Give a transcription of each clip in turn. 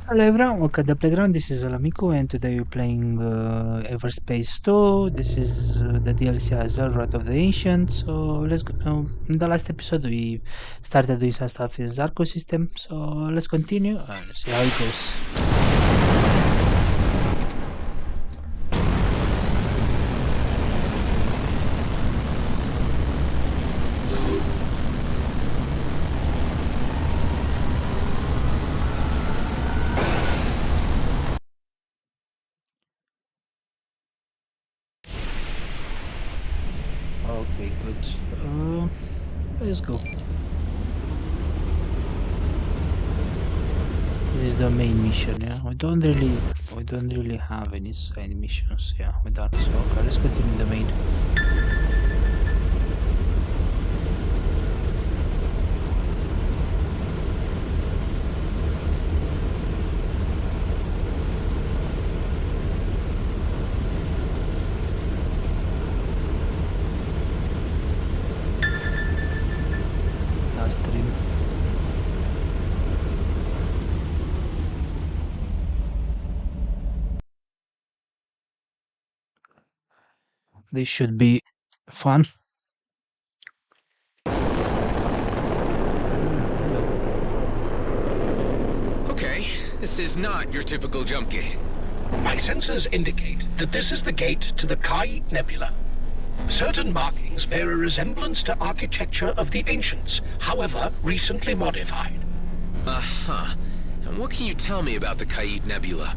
Hello everyone, welcome to the playground. This is Alamico, and today we're playing EverSpace 2. This is the DLC as well, Wrath of the Ancient. So let's go. In the last episode, we started doing some stuff with Zarco system. So let's continue and see how it goes. Okay, good. Let's go. This is the main mission. Yeah, we don't really have any side missions. Yeah, with that. So okay, let's continue the main. Last stream. This should be fun. Okay, this is not your typical jump gate. My sensors indicate that this is the gate to the Kai Nebula. Certain markings bear a resemblance to architecture of the ancients, however recently modified. Uh-huh. And what can you tell me about the Kaid Nebula?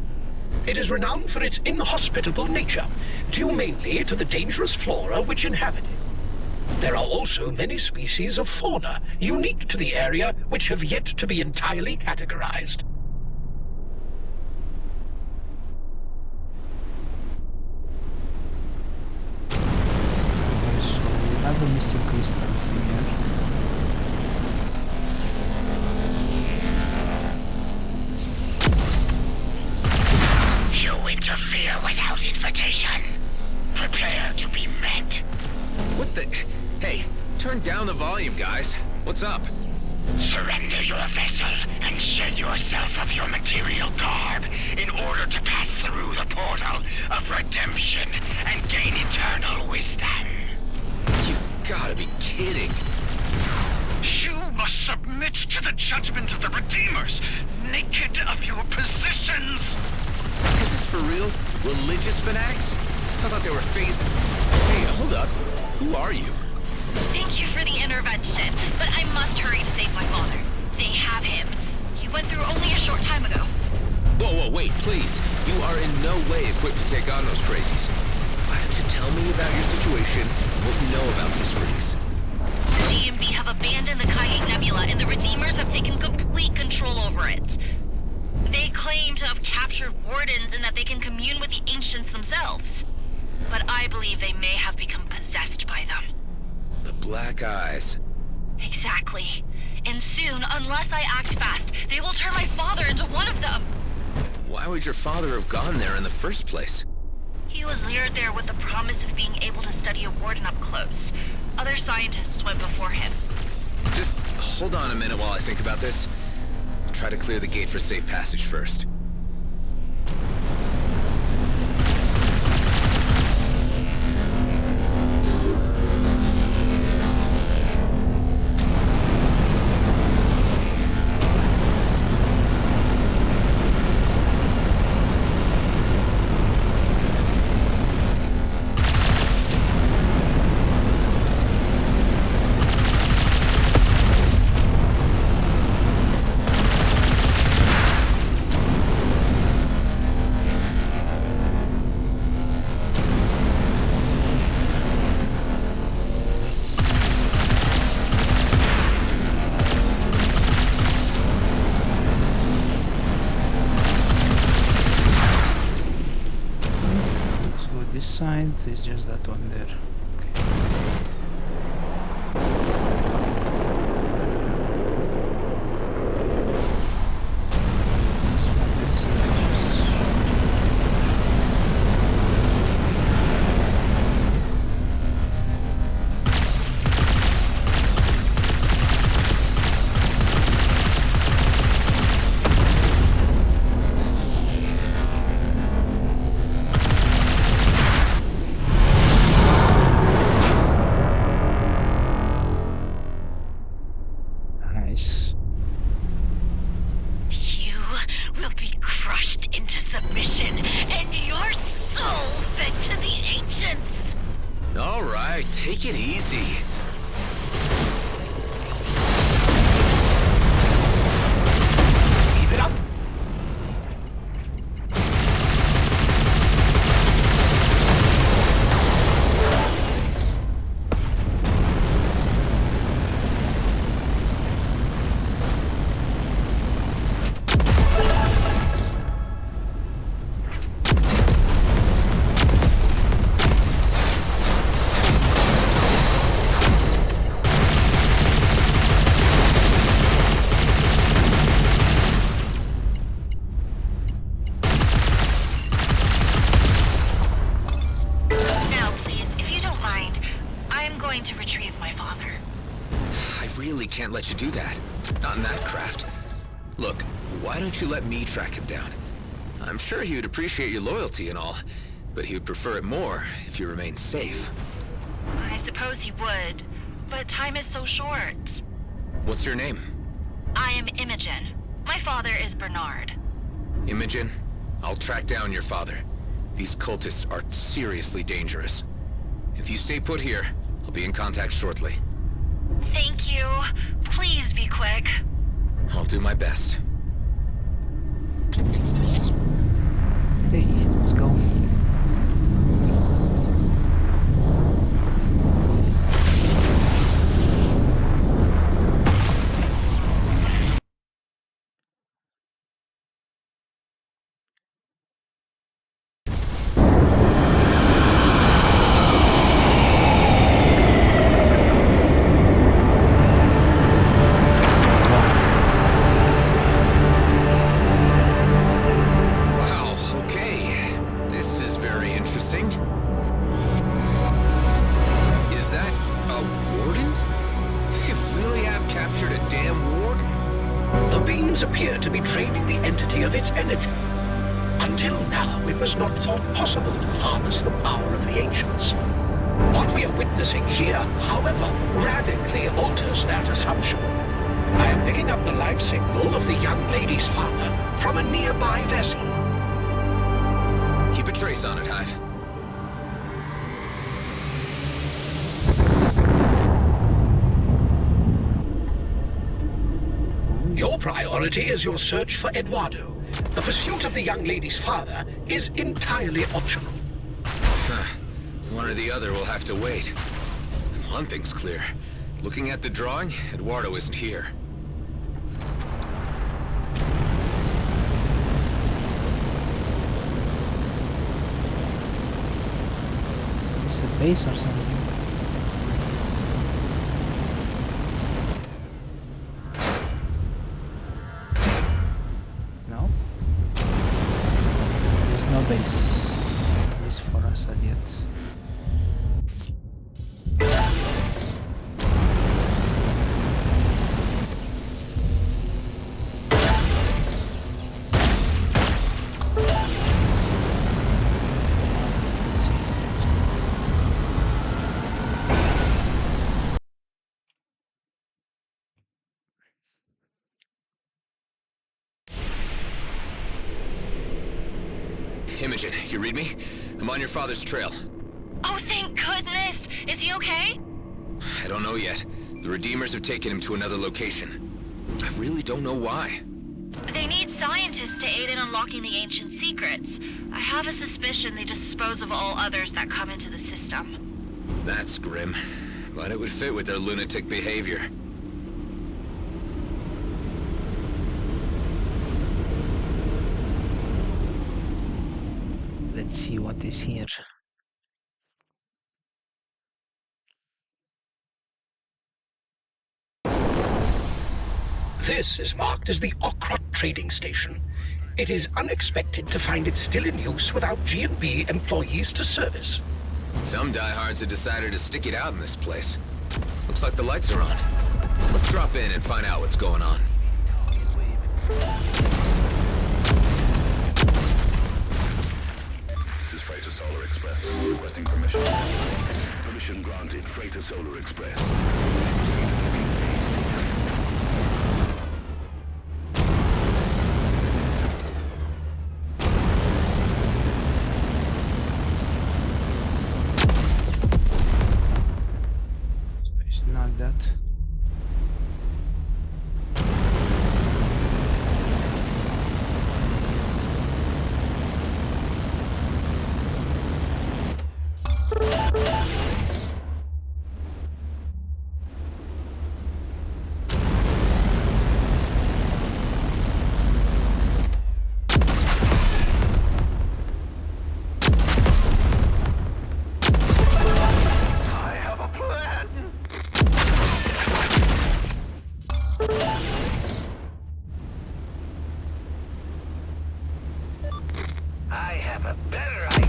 It is renowned for its inhospitable nature, due mainly to the dangerous flora which inhabit it. There are also many species of fauna unique to the area which have yet to be entirely categorized. Okay, so we have a missing crystal here. You interfere without invitation. Prepare to be met. What the... Hey, turn down the volume, guys. What's up? Surrender your vessel and shed yourself of your material garb in order to pass through the portal of redemption and gain eternal wisdom. You gotta be kidding. You must submit to the judgment of the Redeemers, naked of your positions. Is this for real? Religious fanatics? I thought they were phased... Hey, hold up. Who are you? Thank you for the intervention, but I must hurry to save my father. They have him. He went through only a short time ago. Whoa, wait, please. You are in no way equipped to take on those crazies. Why don't you tell me about your situation and what you know about these freaks? The GMB have abandoned the Kayak Nebula, and the Redeemers have taken complete control over it. They claim to have captured wardens and that they can commune with the ancients themselves. But I believe they may have become possessed by them. The Black Eyes. Exactly. And soon, unless I act fast, they will turn my father into one of them. Why would your father have gone there in the first place? He was lured there with the promise of being able to study a warden up close. Other scientists went before him. Just hold on a minute while I think about this. I'll try to clear the gate for safe passage first. This side is just that one there. mission, and your soul fed to the ancients. All right, take it easy. Keep it up. Now, please, if you don't mind, I'm going to retrieve my father. I really can't let you do that. Not in that craft. Look, why don't you let me track him down? I'm sure he would appreciate your loyalty and all, but he would prefer it more if you remain safe. I suppose he would, but time is so short. What's your name? I am Imogen. My father is Bernard. Imogen, I'll track down your father. These cultists are seriously dangerous. If you stay put here, I'll be in contact shortly. Thank you. Please be quick. I'll do my best. Okay, let's go. Wow, okay. This is very interesting. Is that a warden? They really have captured a damn warden. The beams appear to be draining the entity of its energy. Until now, it was not thought possible to harness the power of the ancients. What we are witnessing here, however, radically alters that assumption. I am picking up the life signal of the young lady's father from a nearby vessel. Keep a trace on it, Hive. Your priority is your search for Eduardo. The pursuit of the young lady's father is entirely optional. One or the other will have to wait. One thing's clear. Looking at the drawing, Eduardo isn't here. It's a base or something. No? There's no base. At least for us yet. Let's see. Imogen, you read me? I'm on your father's trail. Oh, thank goodness! Is he okay? I don't know yet. The Redeemers have taken him to another location. I really don't know why. They need scientists to aid in unlocking the ancient secrets. I have a suspicion they dispose of all others that come into the system. That's grim, but it would fit with their lunatic behavior. Let's see what is here. This is marked as the Okrot trading station. It is unexpected to find it still in use without G&B employees to service. Some diehards have decided to stick it out in this place. Looks like the lights are on. Let's drop in and find out what's going on. This is Freighter Solar Express. Requesting permission. Permission granted. Freighter Solar Express. have a better idea.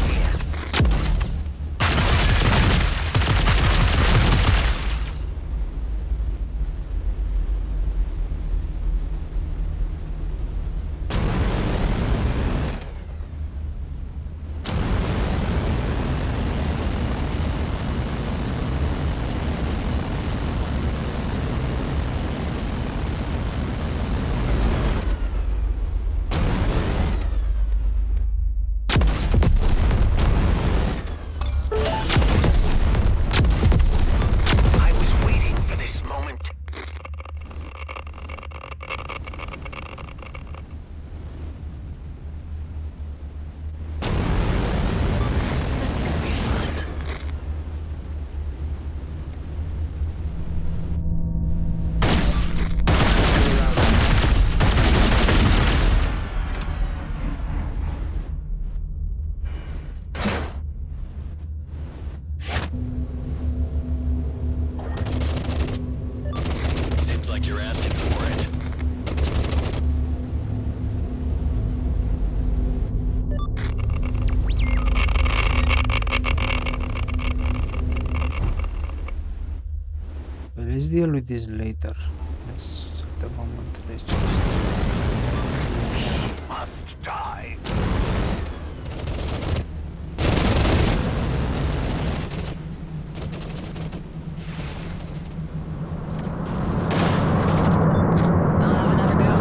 I was waiting for this moment. This is gonna be fun. Seems like you're asking for it. Well, let's deal with this later. Let's at the moment let's just Must die. I'll have another go.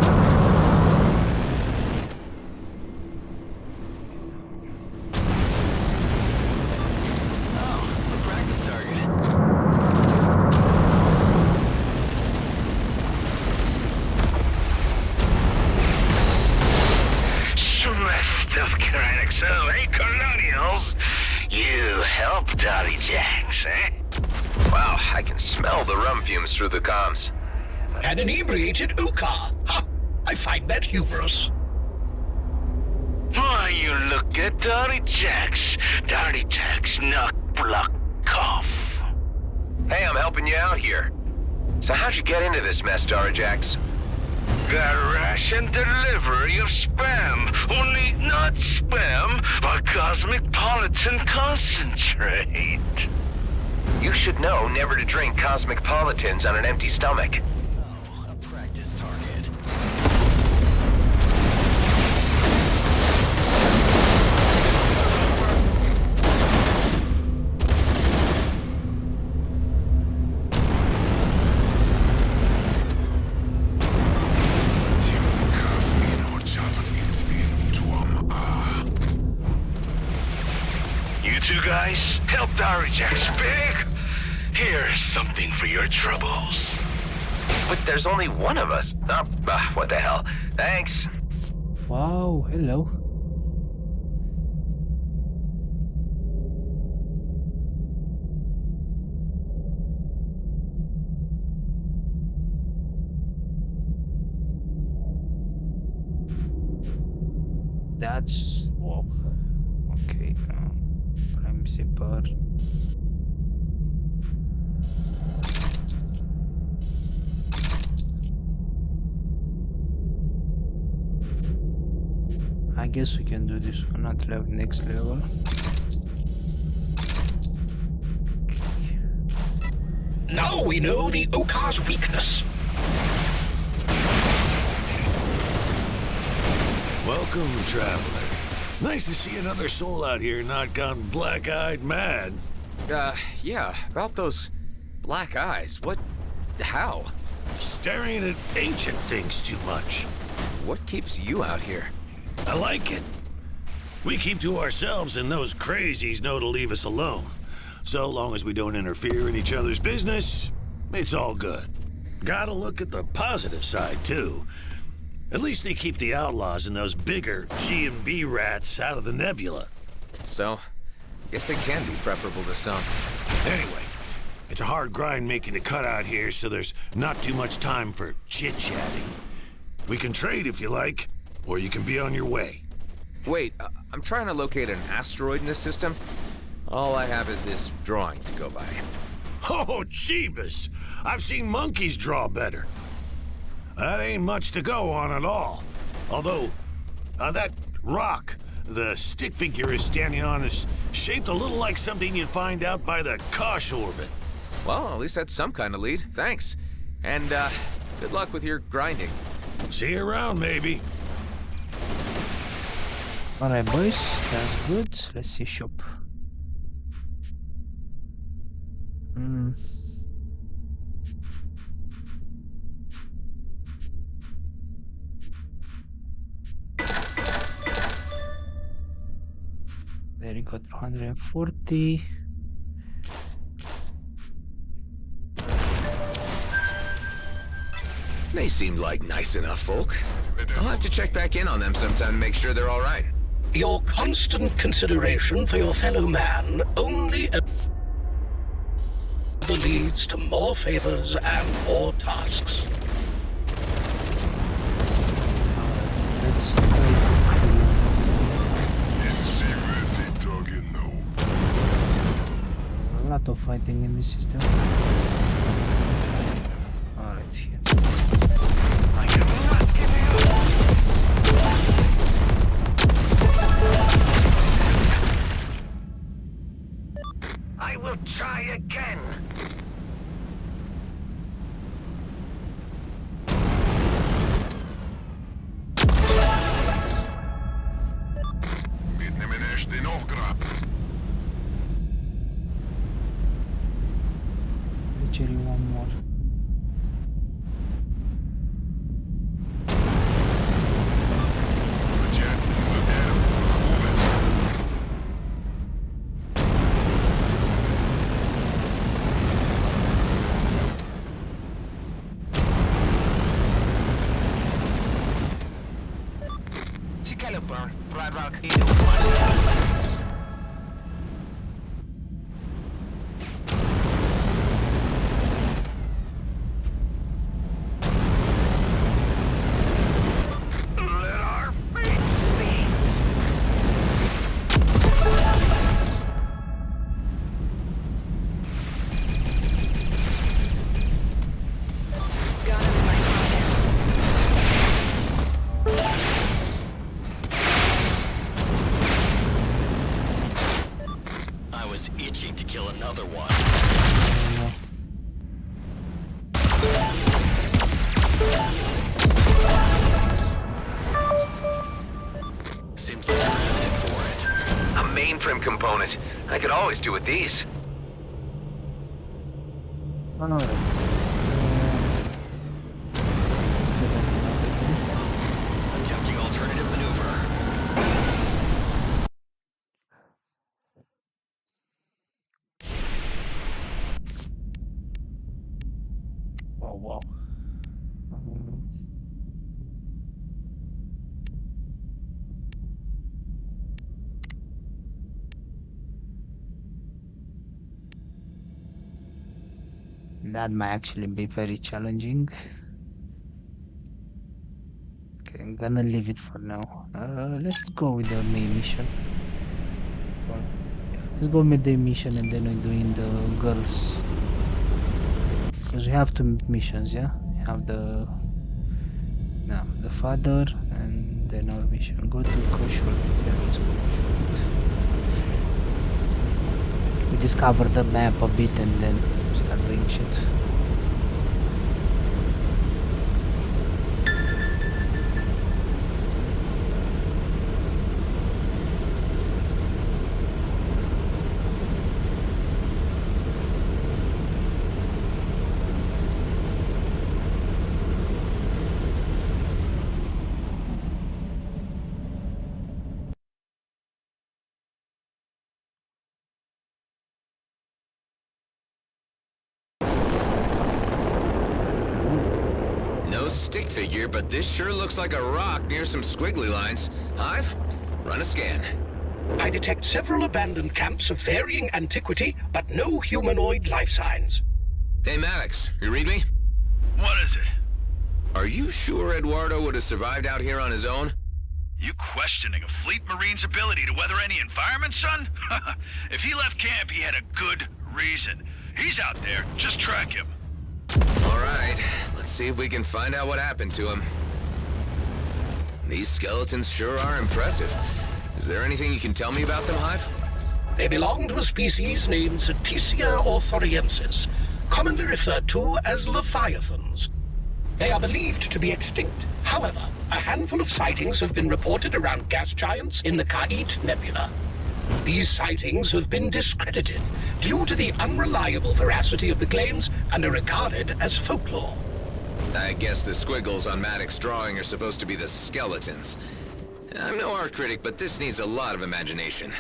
Oh, a practice target. Swift of Krennic, so hey, Colonials, you helped Dolly Jacks, eh? Wow, I can smell the rum fumes through the comms. An inebriated Ukar. Ha! I find that humorous. Why, you look at Dolly Jacks. Dolly Jacks, knock block cough. Hey, I'm helping you out here. So how'd you get into this mess, Darajax? Got ration delivery of spam. Only not spam, but cosmopolitan concentrate. You should know never to drink Cosmopolitans on an empty stomach. Oh, a practice target. You two guys, help Dolly Jacks big. Here's something for your troubles. But there's only one of us. Oh, what the hell. Thanks. Wow, hello. That's whoa. Okay, prime zipper. I guess we can do this one at next level. Okay. Now we know the Ukar's weakness. Welcome, traveler. Nice to see another soul out here not gone black-eyed mad. Yeah, about those black eyes. How? Staring at ancient things too much. What keeps you out here? I like it. We keep to ourselves and those crazies know to leave us alone. So long as we don't interfere in each other's business, it's all good. Gotta look at the positive side, too. At least they keep the outlaws and those bigger G&B rats out of the nebula. So, guess they can be preferable to some. Anyway, it's a hard grind making the cut out here, so there's not too much time for chit-chatting. We can trade if you like, or you can be on your way. Wait, I'm trying to locate an asteroid in this system. All I have is this drawing to go by. Oh, Jeebus! I've seen monkeys draw better. That ain't much to go on at all. Although, that rock, The stick figure is standing on is shaped a little like something you'd find out by the Kosh orbit. Well, at least that's some kind of lead. Thanks. And, good luck with your grinding. See you around, maybe. Alright, boys, that's good. Let's see shop. There you go, 240. They seemed like nice enough folk. I'll have to check back in on them sometime to make sure they're all right. Your constant consideration for your fellow man only ever leads to more favors and more tasks. Let's try a lot of fighting in this system. Alright, here. I will try again. Literally one more. Itching to kill another one. Seems like you're asking for it. A mainframe component. I could always do with these. Alright. Attempting alternative maneuver. Wow. That might actually be very challenging. Okay, I'm gonna leave it for now. Let's go with the main mission. Well, yeah, let's go with the mission and then we're doing the girls. Because we have two missions, yeah? We have the father and then our mission. Go to Kosh orbit. Yeah, let's go Kosh orbit. We discover the map a bit and then start doing shit. No stick figure, but this sure looks like a rock near some squiggly lines. Hive, run a scan. I detect several abandoned camps of varying antiquity, but no humanoid life signs. Hey, Maddox, you read me? What is it? Are you sure Eduardo would have survived out here on his own? You questioning a fleet marine's ability to weather any environment, son? If he left camp, he had a good reason. He's out there. Just track him. All right, let's see if we can find out what happened to him. These skeletons sure are impressive. Is there anything you can tell me about them, Hive? They belong to a species named Cetacea orthoriensis, commonly referred to as leviathans. They are believed to be extinct. However, a handful of sightings have been reported around gas giants in the Kait Nebula. These sightings have been discredited due to the unreliable veracity of the claims and are regarded as folklore. I guess the squiggles on Maddox's drawing are supposed to be the skeletons. I'm no art critic, but this needs a lot of imagination.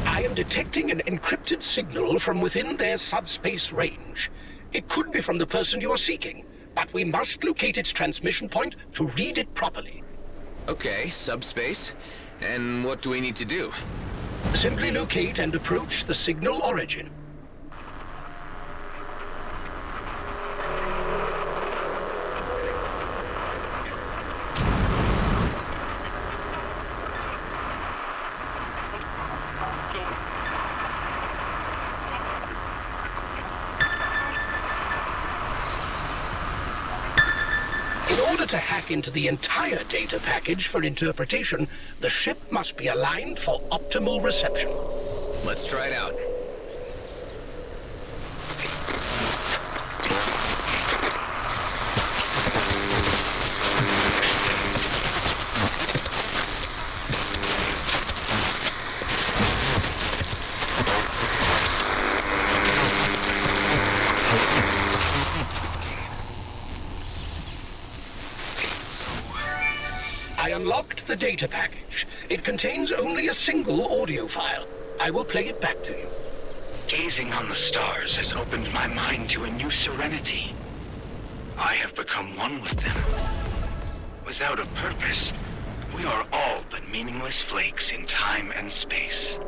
I am detecting an encrypted signal from within their subspace range. It could be from the person you are seeking, but we must locate its transmission point to read it properly. Okay, subspace. And what do we need to do? Simply locate and approach the signal origin. In order to hack into the entire data package for interpretation, the ship must be aligned for optimal reception. Let's try it out. I unlocked the data package. It contains only a single audio file. I will play it back to you. Gazing on the stars has opened my mind to a new serenity. I have become one with them. Without a purpose, we are all but meaningless flakes in time and space.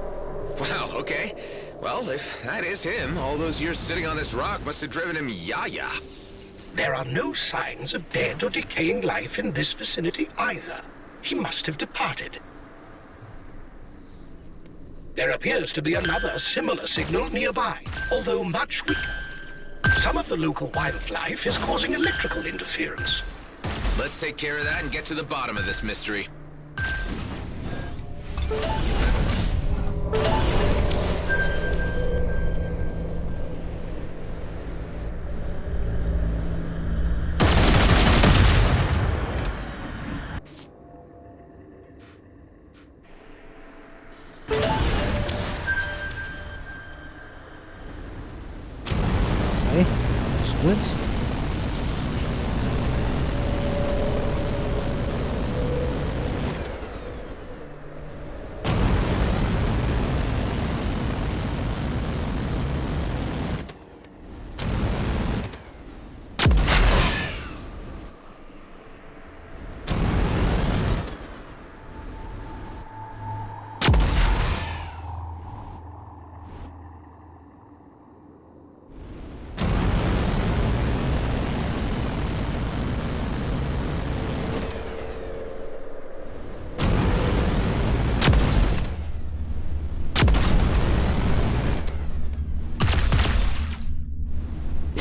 Wow, okay. Well, if that is him, all those years sitting on this rock must have driven him yaya. There are no signs of dead or decaying life in this vicinity either. He must have departed. There appears to be another similar signal nearby, although much weaker. Some of the local wildlife is causing electrical interference. Let's take care of that and get to the bottom of this mystery. Okay, that's good.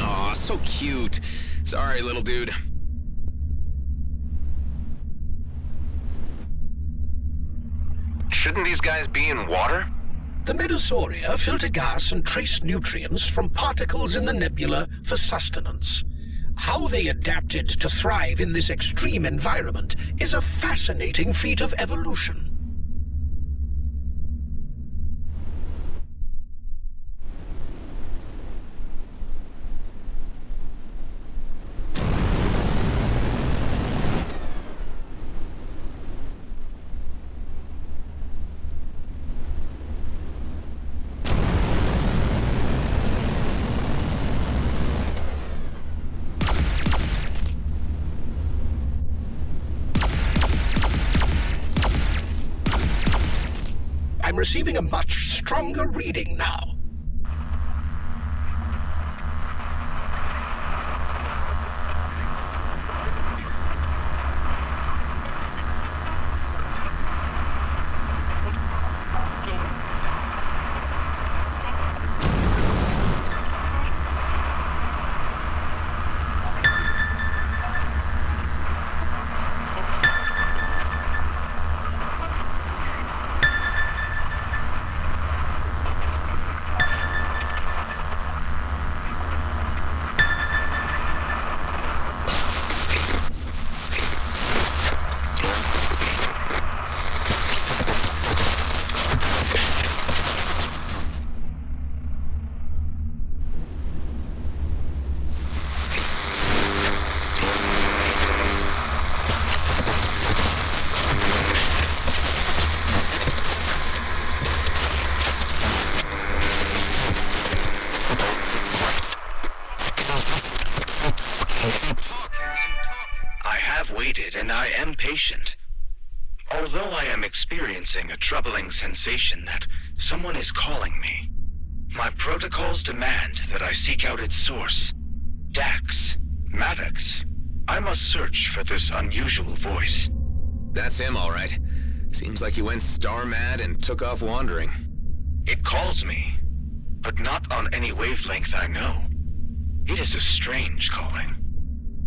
Aw, so cute. Sorry, little dude. Shouldn't these guys be in water? The Medosauria filter gas and trace nutrients from particles in the nebula for sustenance. How they adapted to thrive in this extreme environment is a fascinating feat of evolution. I'm receiving a much stronger reading now. patient. Although I am experiencing a troubling sensation that someone is calling me, my protocols demand that I seek out its source. Dax, Maddox. I must search for this unusual voice. That's him, all right. Seems like he went star mad and took off wandering. It calls me, but not on any wavelength I know. It is a strange calling.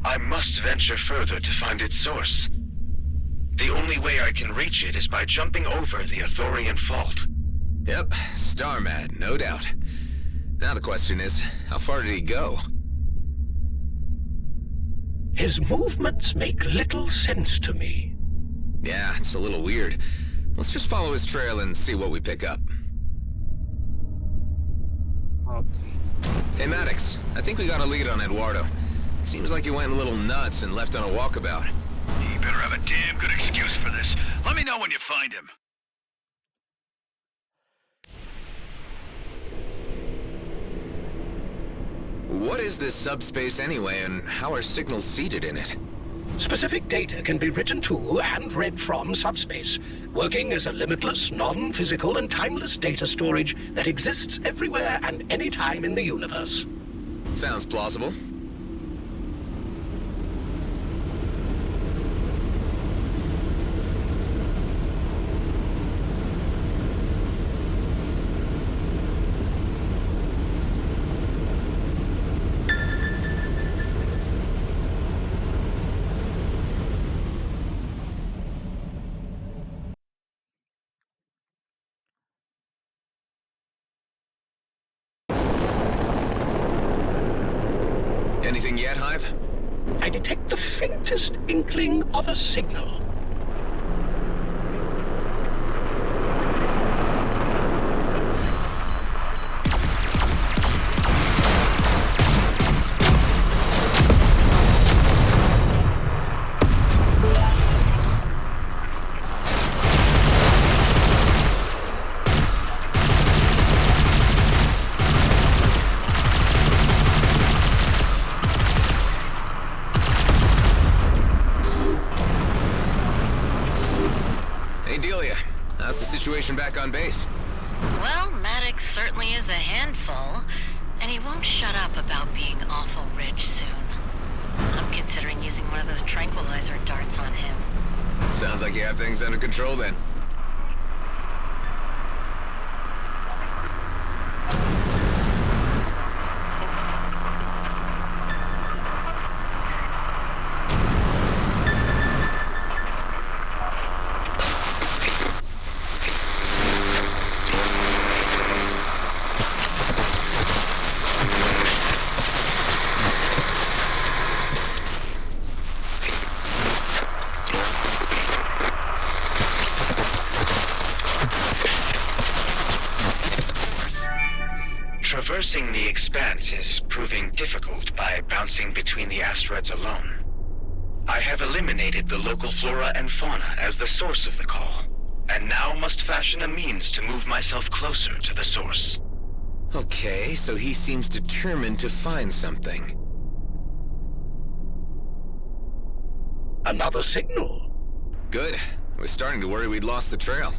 I must venture further to find its source. The only way I can reach it is by jumping over the Athorian fault. Yep, star mad, no doubt. Now the question is, how far did he go? His movements make little sense to me. Yeah, it's a little weird. Let's just follow his trail and see what we pick up. Okay. Hey, Maddox, I think we got a lead on Eduardo. Seems like he went a little nuts and left on a walkabout. You better have a damn good excuse for this. Let me know when you find him. What is this subspace anyway, and how are signals seeded in it? Specific data can be written to and read from subspace, working as a limitless, non-physical, and timeless data storage that exists everywhere and anytime in the universe. Sounds plausible. Anything yet, Hive? I detect the faintest inkling of a signal. Hey, Delia. How's the situation back on base? Well, Maddox certainly is a handful, and he won't shut up about being awful rich soon. I'm considering using one of those tranquilizer darts on him. Sounds like you have things under control then. Traversing the expanse is proving difficult by bouncing between the asteroids alone. I have eliminated the local flora and fauna as the source of the call, and now must fashion a means to move myself closer to the source. Okay, so he seems determined to find something. Another signal. Good. I was starting to worry we'd lost the trail.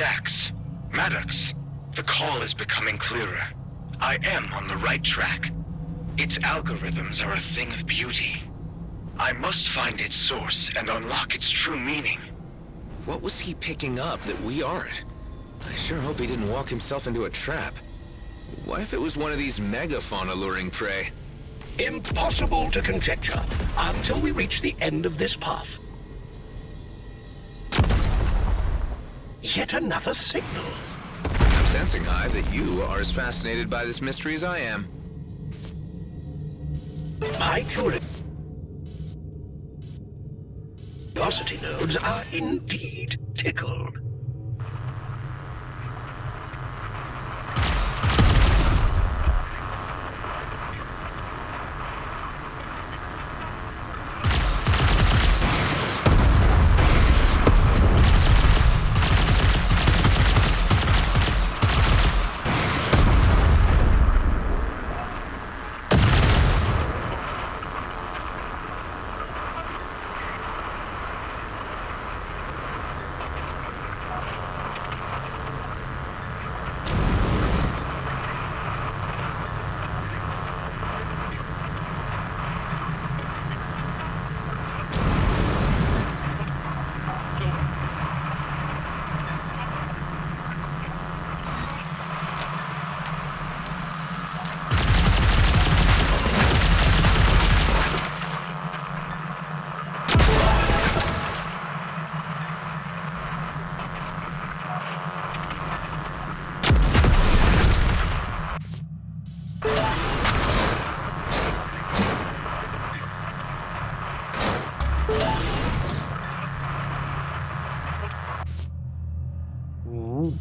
Dax, Maddox, the call is becoming clearer. I am on the right track. Its algorithms are a thing of beauty. I must find its source and unlock its true meaning. What was he picking up that we aren't? I sure hope he didn't walk himself into a trap. What if it was one of these megafauna luring prey? Impossible to conjecture until we reach the end of this path. Yet another signal. I'm sensing, Hive, that you are as fascinated by this mystery as I am. My curiosity nodes are indeed tickled. Ooh.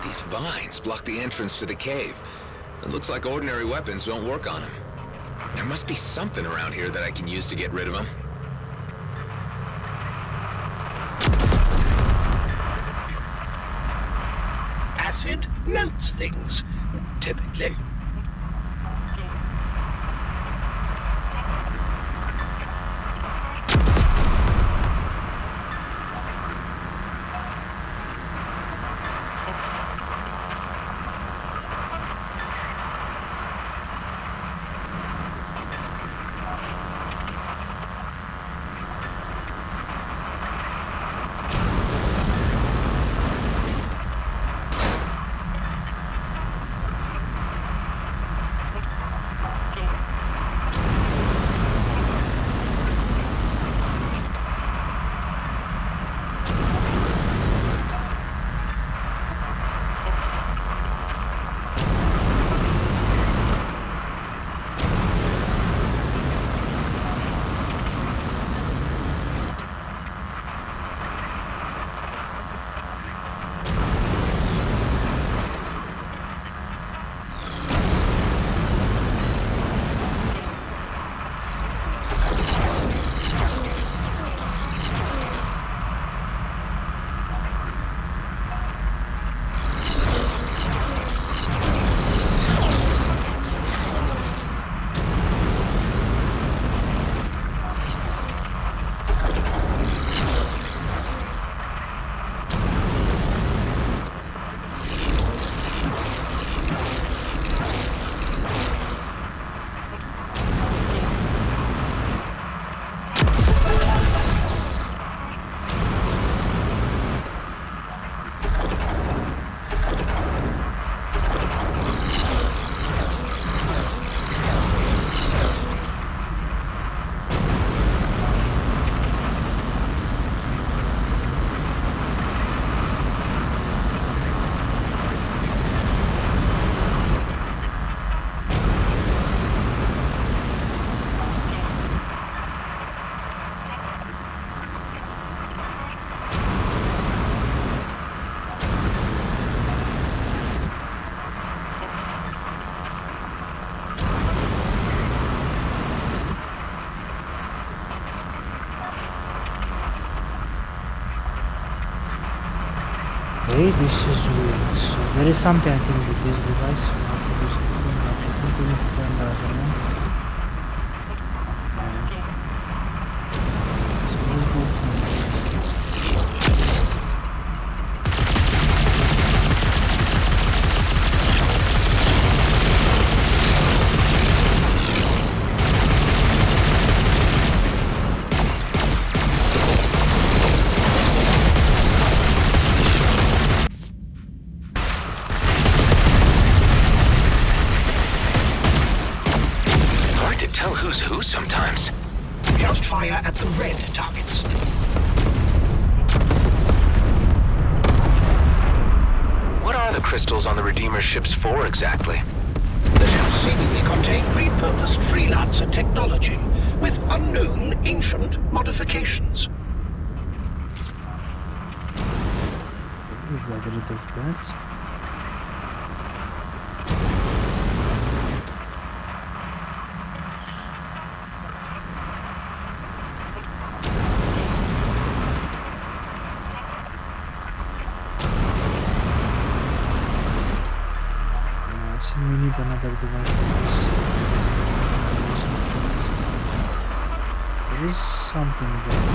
These vines block the entrance to the cave. It looks like ordinary weapons don't work on them. There must be something around here that I can use to get rid of them. Acid melts things, typically. Okay, this is weird. So there is something I think with this device. So I have to do something, but I think we need to find the other one. So let's go find it. Hard to tell who's who sometimes. Just fire at the red targets. What are the crystals on the Redeemer ships for exactly? The ships seemingly contain repurposed freelancer technology with unknown ancient modifications. We got rid of that. I think we need another device for this. There is something there.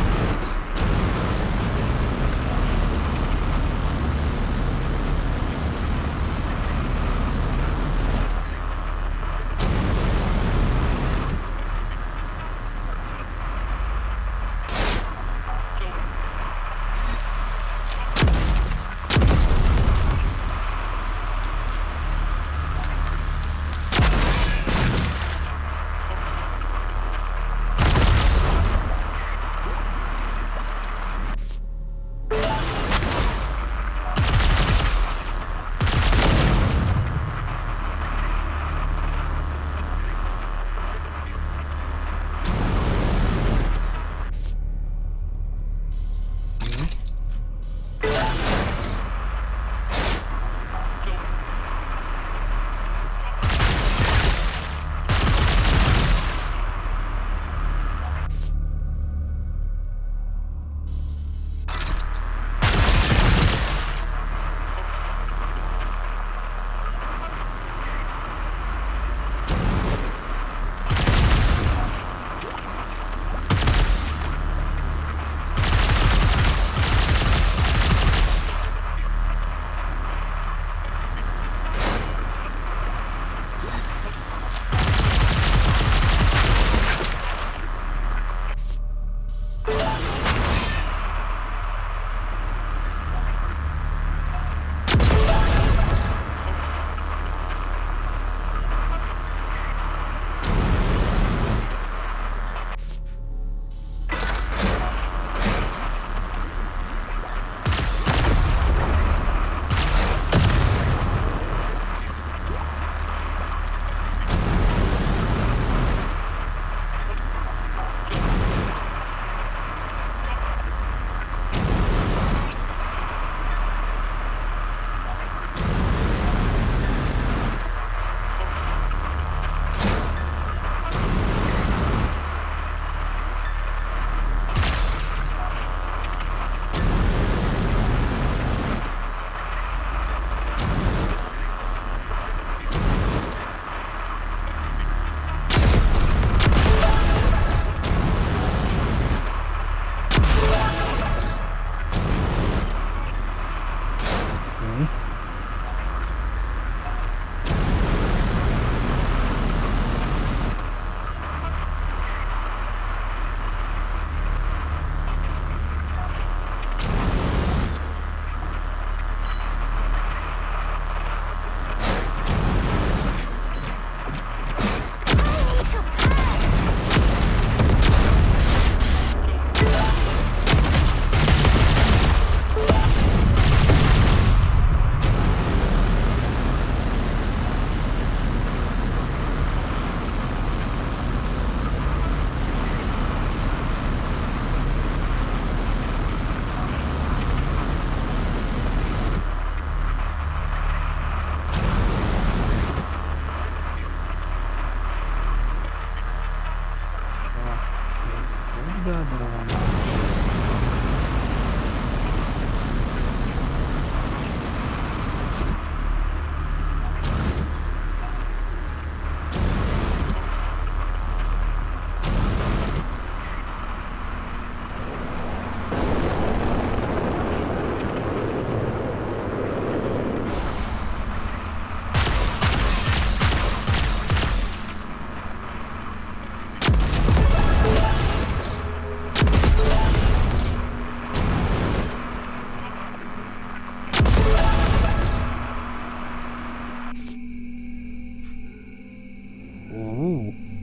the other one.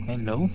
Hello.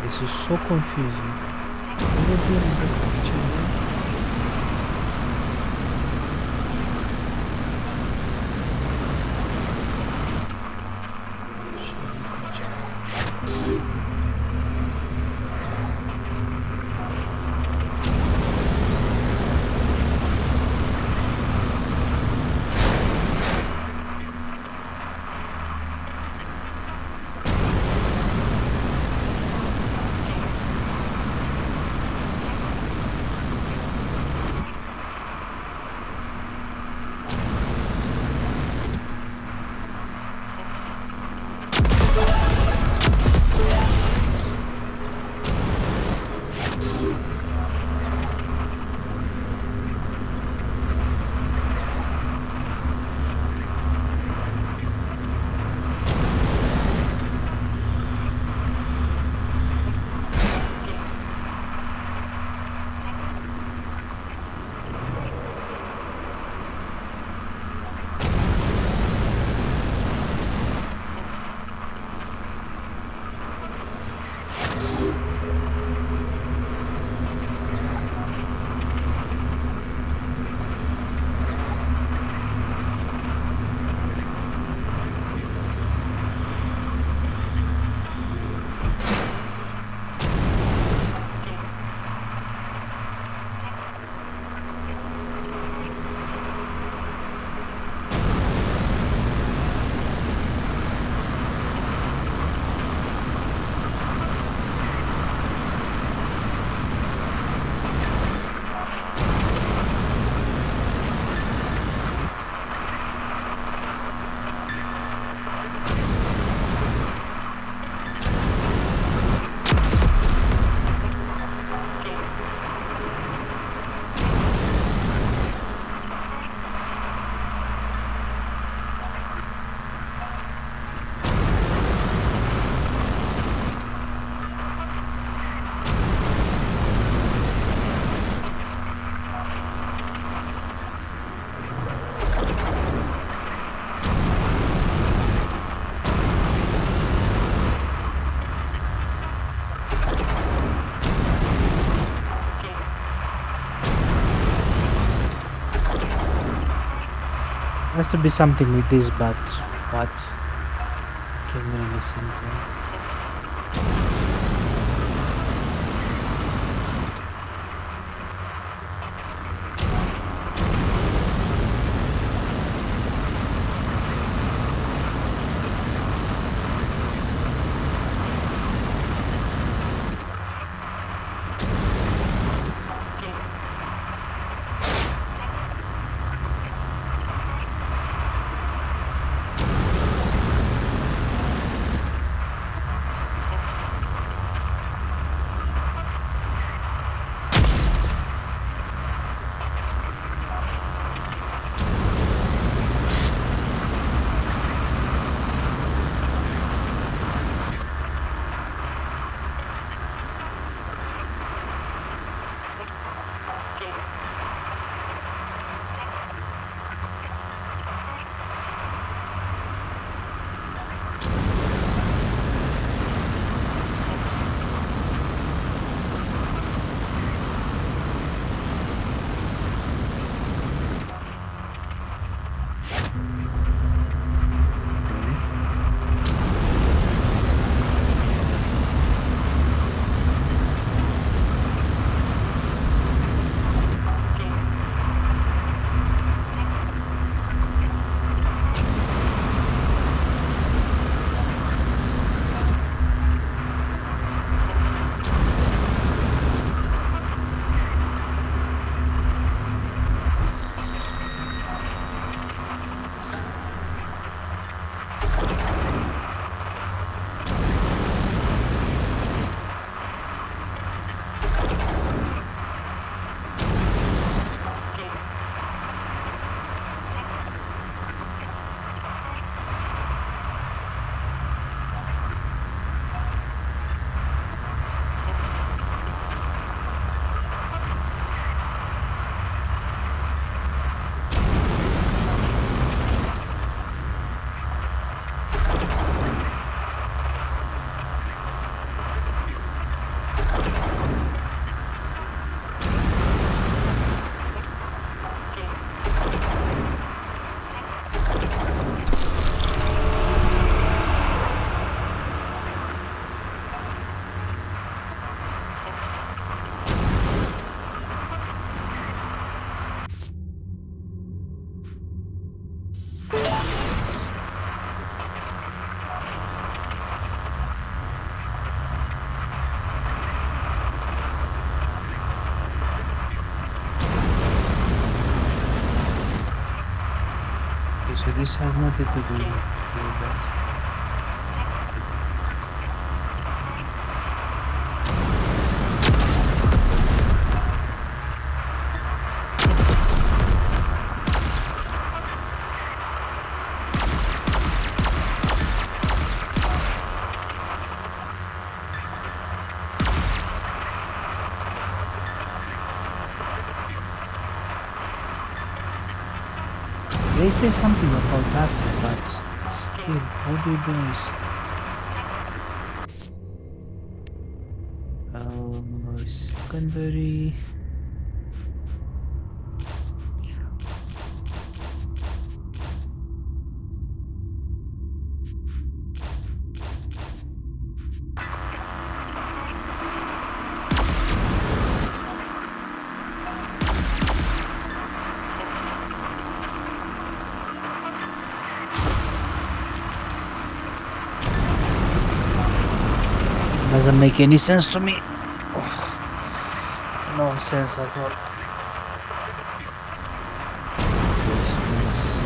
This is so confusing. What are they doing in the picture? Has to be something with this, but what? Can really listen to. Okay, so this has nothing to do with that. They say something about acid, but still, how do you do this? Secondary. Doesn't make any sense to me. No sense at all. Let's see.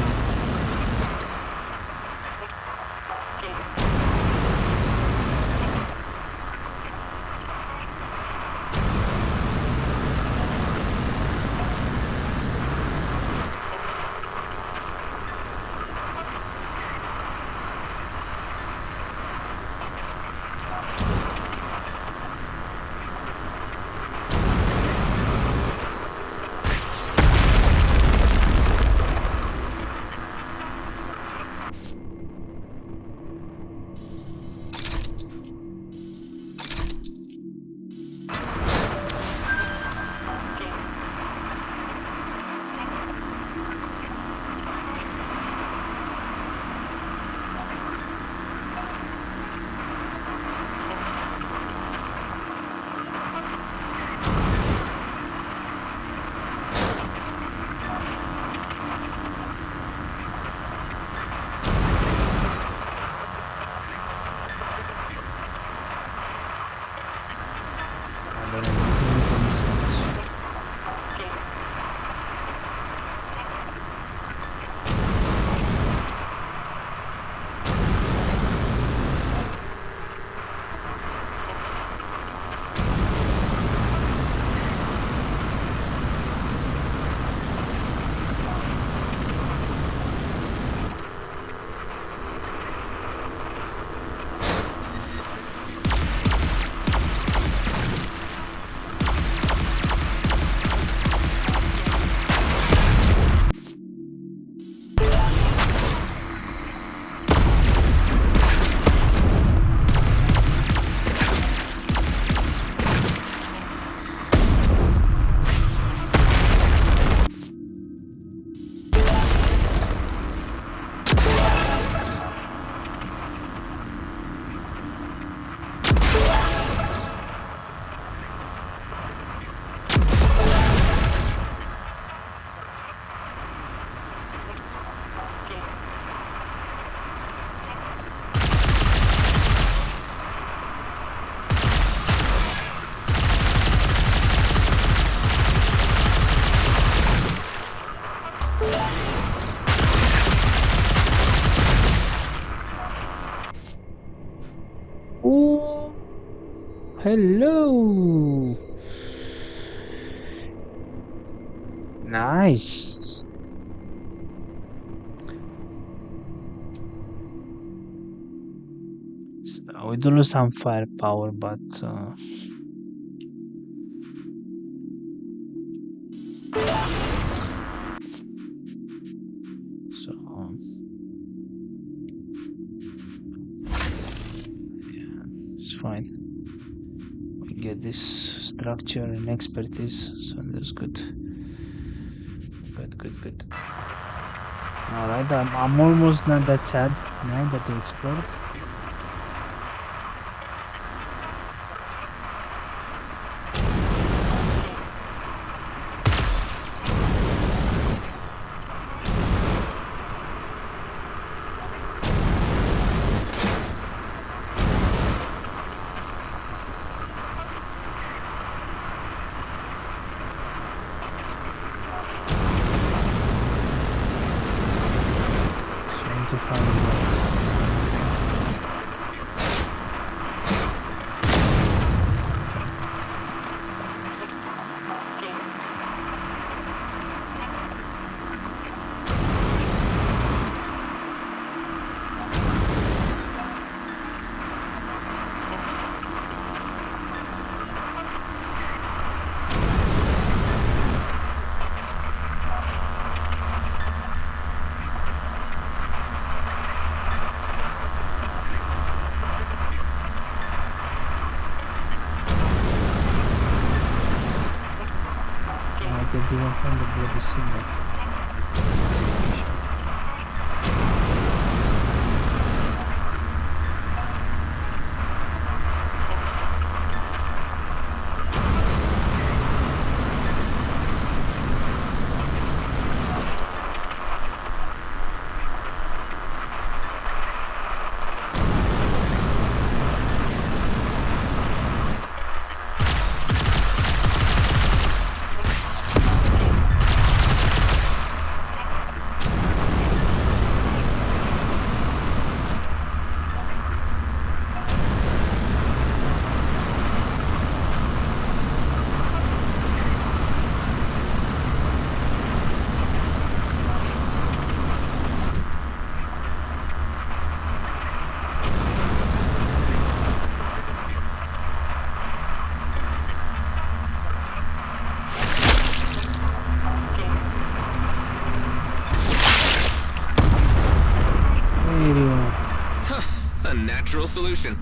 Oh, hello. Nice. So we do lose some firepower, but so yeah, it's fine. We get this structure and expertise, so that's good. Good. Alright, I'm almost not that sad now that we explored. find that. I can't even find the bloody signal. A natural solution.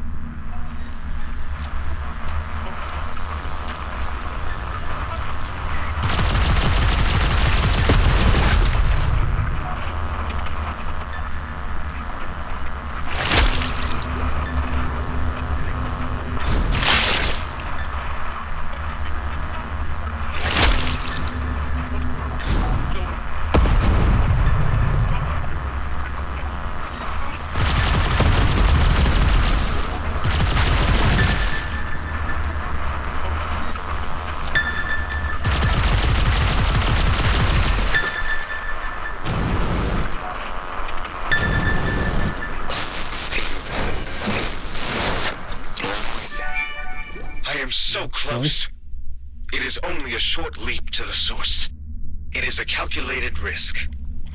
I am so close. It is only a short leap to the source. It is a calculated risk.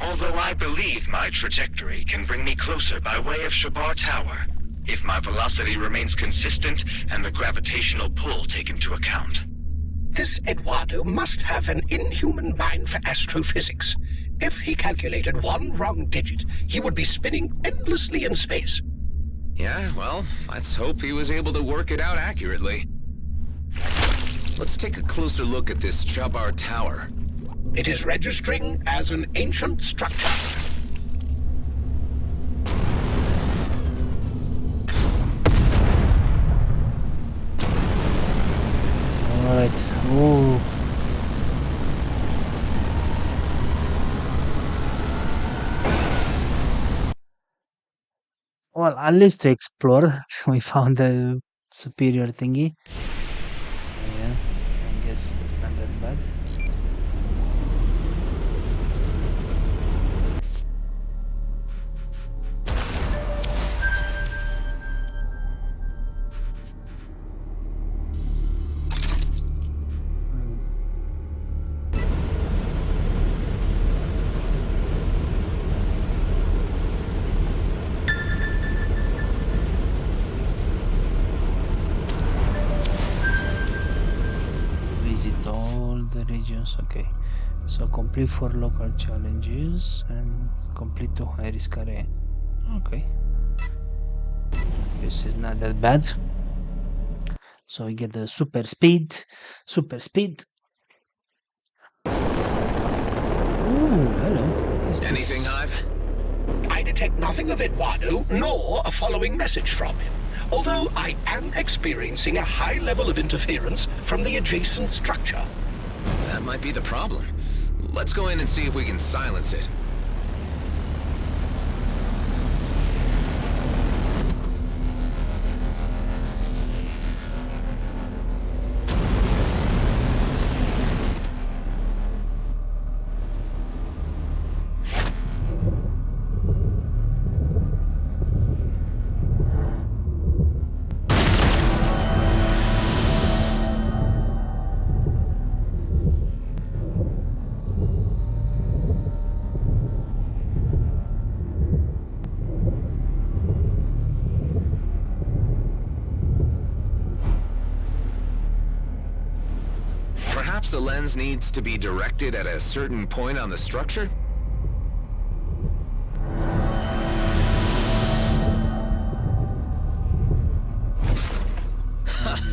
Although I believe my trajectory can bring me closer by way of Shabar Tower, if my velocity remains consistent and the gravitational pull taken into account. This Eduardo must have an inhuman mind for astrophysics. If he calculated one wrong digit, he would be spinning endlessly in space. Yeah, well, let's hope he was able to work it out accurately. Let's take a closer look at this Shabar Tower. It is registering as an ancient structure. Alright. Ooh. Well, at least to explore, we found the superior thingy. So yeah, I guess that's not that bad. Visit all the regions. Okay, so complete 4 local challenges and complete 2 high risk area. Okay, this is not that bad. So we get the super speed. Ooh, hello. What is Anything, this? Hive? I detect nothing of Eduardo, nor a following message from him. Although I am experiencing a high level of interference from the adjacent structure. That might be the problem. Let's go in and see if we can silence it. Perhaps the lens needs to be directed at a certain point on the structure?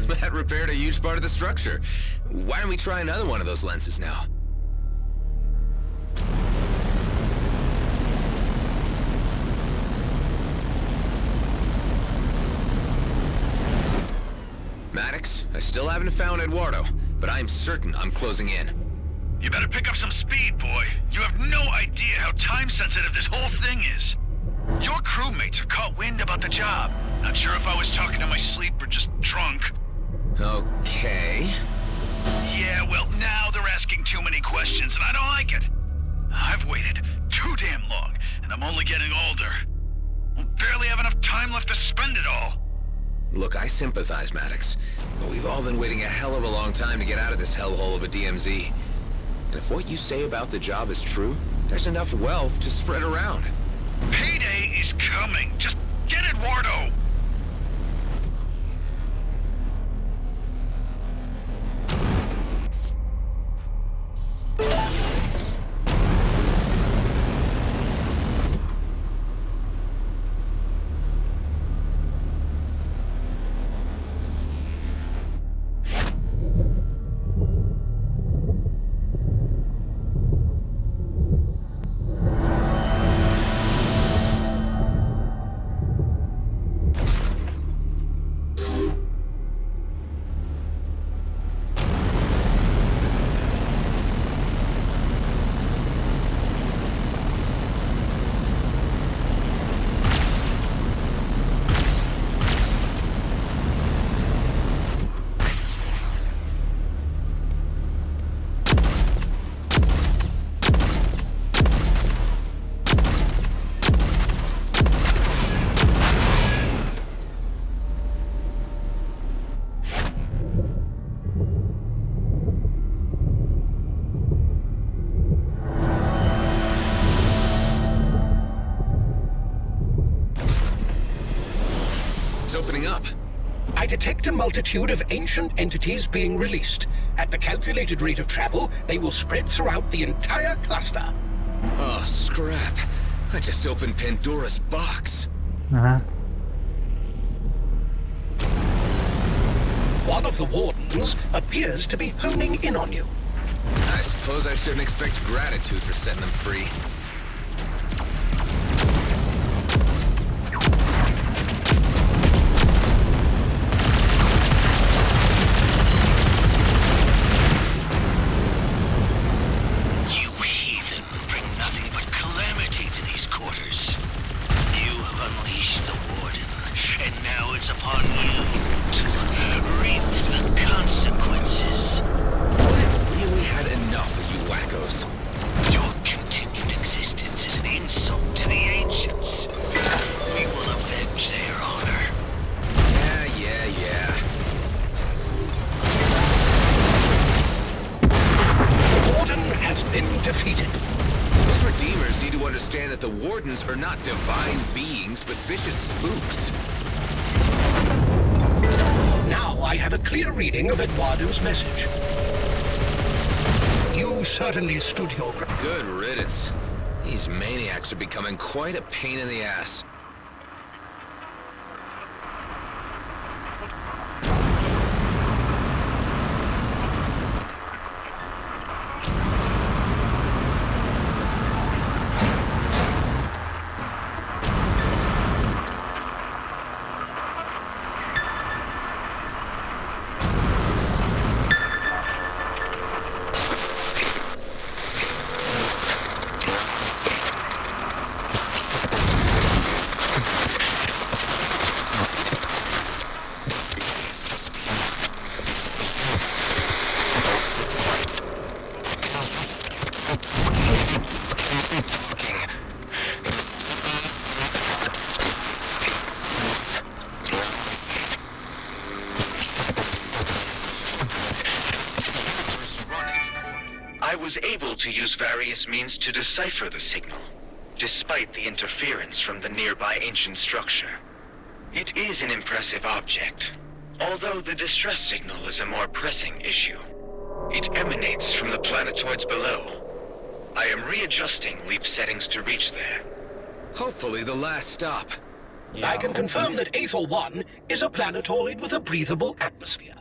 That repaired a huge part of the structure. Why don't we try another one of those lenses now? Maddox, I still haven't found Eduardo, but I'm certain I'm closing in. You better pick up some speed, boy. You have no idea how time-sensitive this whole thing is. Your crewmates have caught wind about the job. Not sure if I was talking in my sleep or just drunk. Okay. Yeah, well, now they're asking too many questions, and I don't like it. I've waited too damn long, and I'm only getting older. We'll barely have enough time left to spend it all. Look, I sympathize, Maddox, but we've all been waiting a hell of a long time to get out of this hellhole of a DMZ. And if what you say about the job is true, there's enough wealth to spread around. Payday is coming. Just get Eduardo. It's opening up. I detect a multitude of ancient entities being released. At the calculated rate of travel, they will spread throughout the entire cluster. Oh, scrap. I just opened Pandora's box. Uh-huh. One of the wardens appears to be honing in on you. I suppose I shouldn't expect gratitude for setting them free. You heathen bring nothing but calamity to these quarters. You have unleashed the warden, and now it's upon you to reap the consequences. I've really had enough of you wackos. Your continued existence is an insult to the ancients. We will avenge their honor. Yeah. The warden has been defeated. Those Redeemers need to understand that the Wardens are not divine beings, but vicious spooks. Now I have a clear reading of Eduardo's message. You certainly stood your ground. Good riddance. These maniacs are becoming quite a pain in the ass. I was able to use various means to decipher the signal, despite the interference from the nearby ancient structure. It is an impressive object, although the distress signal is a more pressing issue. It emanates from the planetoids below. I am readjusting leap settings to reach there. Hopefully the last stop. I can confirm that Aethel 1 is a planetoid with a breathable atmosphere.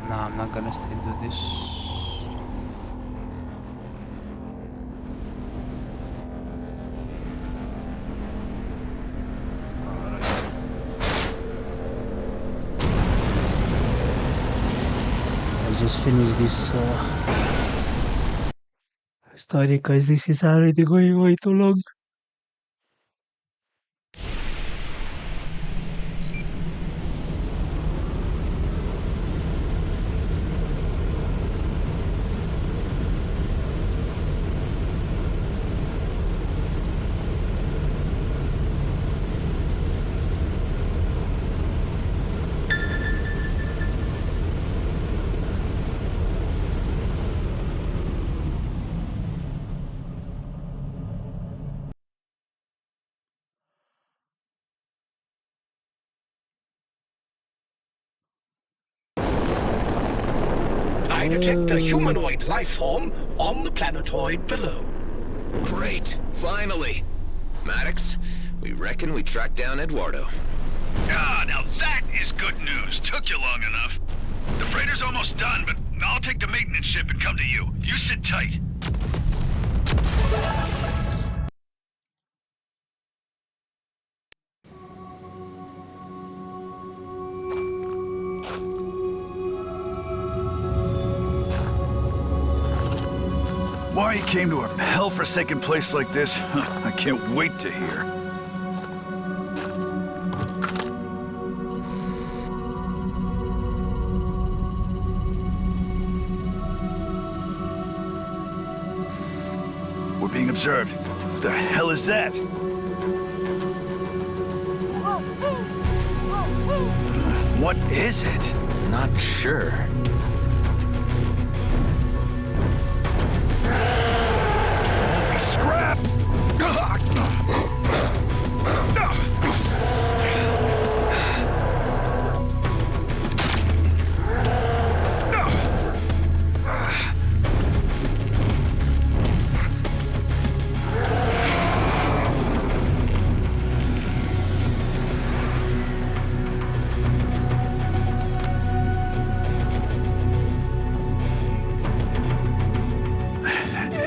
No, I'm not gonna stay do this. Let's just finish this story because this is already going way too long. I detect a humanoid life form on the planetoid below. Great, finally. Maddox, we reckon we tracked down Eduardo. Ah, now that is good news. Took you long enough. The freighter's almost done, but I'll take the maintenance ship and come to you. You sit tight. Why you came to a hell-forsaken place like this, I can't wait to hear. We're being observed. What the hell is that? What is it? Not sure. Holy scrap!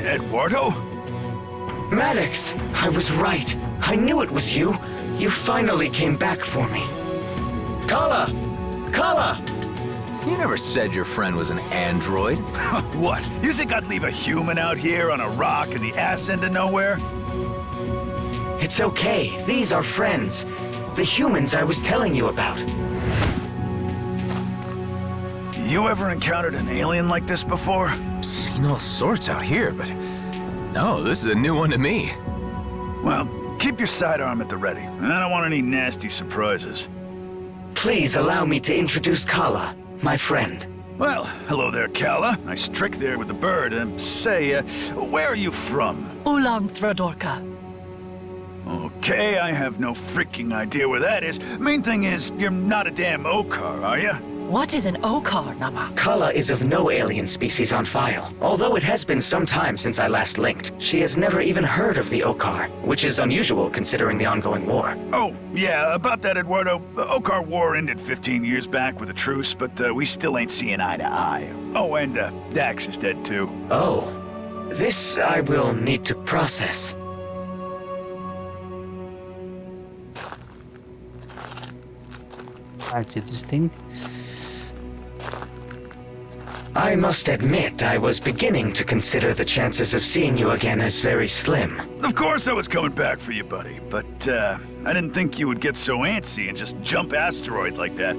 Eduardo? Maddox! I was right. I knew it was you. You finally came back for me. Kala! Kala! You never said your friend was an android. What? You think I'd leave a human out here on a rock in the ass end of nowhere? It's okay. These are friends. The humans I was telling you about. You ever encountered an alien like this before? Seen all sorts out here, but no, this is a new one to me. Well, keep your sidearm at the ready. I don't want any nasty surprises. Please allow me to introduce Kala, my friend. Well, hello there, Kala. Nice trick there with the bird. Say, where are you from? Ulang Thradorka. Okay, I have no freaking idea where that is. Main thing is, you're not a damn Okar, are you? What is an Okar, Nama? Kala is of no alien species on file. Although it has been some time since I last linked, she has never even heard of the Okar, which is unusual considering the ongoing war. Oh, yeah, about that, Eduardo. The Okar War ended 15 years back with a truce, but we still ain't seeing eye to eye. Oh, and Dax is dead too. Oh. This I will need to process. That's interesting. I must admit, I was beginning to consider the chances of seeing you again as very slim. Of course I was coming back for you, buddy, but I didn't think you would get so antsy and just jump asteroid like that.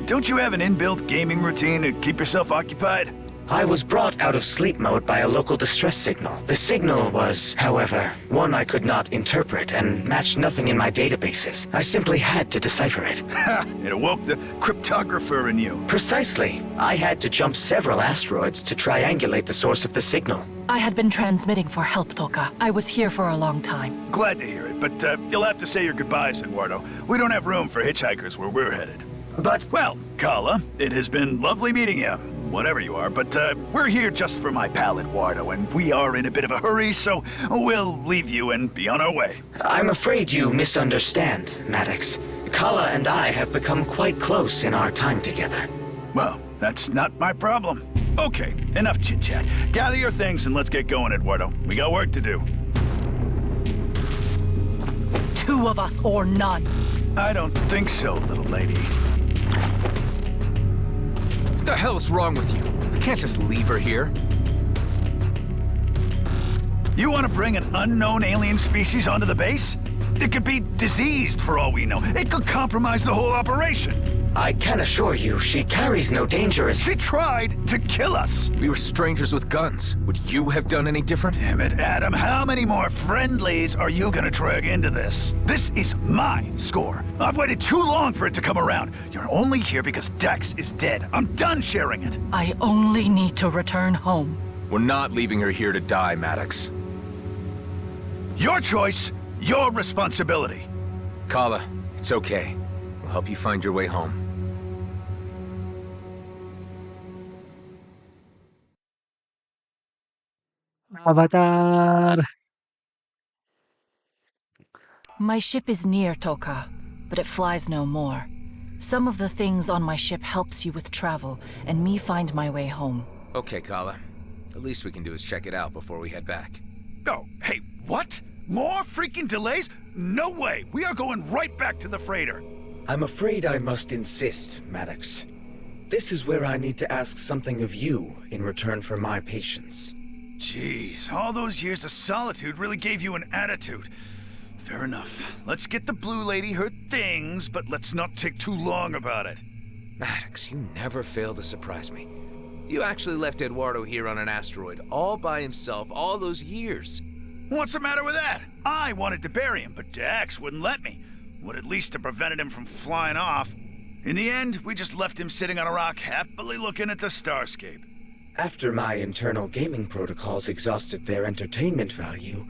Don't you have an inbuilt gaming routine to keep yourself occupied? I was brought out of sleep mode by a local distress signal. The signal was, however, one I could not interpret and matched nothing in my databases. I simply had to decipher it. Ha! It awoke the cryptographer in you. Precisely. I had to jump several asteroids to triangulate the source of the signal. I had been transmitting for help, Doka. I was here for a long time. Glad to hear it, but you'll have to say your goodbyes, Eduardo. We don't have room for hitchhikers where we're headed. But... Well, Kala, it has been lovely meeting you. Whatever you are, but we're here just for my pal Eduardo, and we are in a bit of a hurry, so we'll leave you and be on our way. I'm afraid you misunderstand, Maddox. Kala and I have become quite close in our time together. Well, that's not my problem. Okay, enough chit-chat. Gather your things and let's get going, Eduardo. We got work to do. 2 of us or none. I don't think so, little lady. What the hell is wrong with you? You can't just leave her here. You want to bring an unknown alien species onto the base? It could be diseased for all we know. It could compromise the whole operation. I can assure you, she carries no dangerous... She tried to kill us. We were strangers with guns. Would you have done any different? Damn it, Adam. How many more friendlies are you gonna drag into this? This is my score. I've waited too long for it to come around. You're only here because Dex is dead. I'm done sharing it. I only need to return home. We're not leaving her here to die, Maddox. Your choice, your responsibility. Kala, it's okay. We'll help you find your way home. Avatar. My ship is near Toka, but it flies no more. Some of the things on my ship helps you with travel, and me find my way home. Okay, Kala. The least we can do is check it out before we head back. Oh, hey, what? More freaking delays? No way! We are going right back to the freighter. I'm afraid I must insist, Maddox. This is where I need to ask something of you in return for my patience. Jeez, all those years of solitude really gave you an attitude. Fair enough. Let's get the blue lady her things, but let's not take too long about it. Maddox, you never fail to surprise me. You actually left Eduardo here on an asteroid all by himself all those years. What's the matter with that? I wanted to bury him, but Dax wouldn't let me. Would at least have prevented him from flying off. In the end, we just left him sitting on a rock happily looking at the starscape. After my internal gaming protocols exhausted their entertainment value,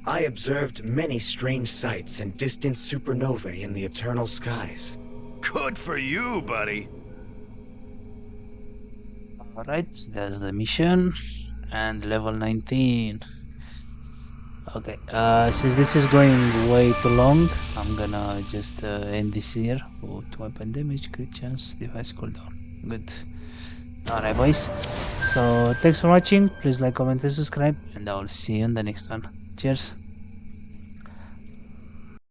I observed many strange sights and distant supernovae in the eternal skies. Good for you, buddy. Alright, that's the mission. And level 19. Okay, since this is going way too long, I'm gonna just end this here. Oh, 2 weapon damage, crit chance, device cooldown. Good. Alright, boys. So, thanks for watching. Please like, comment, and subscribe. And I will see you in the next one. Cheers.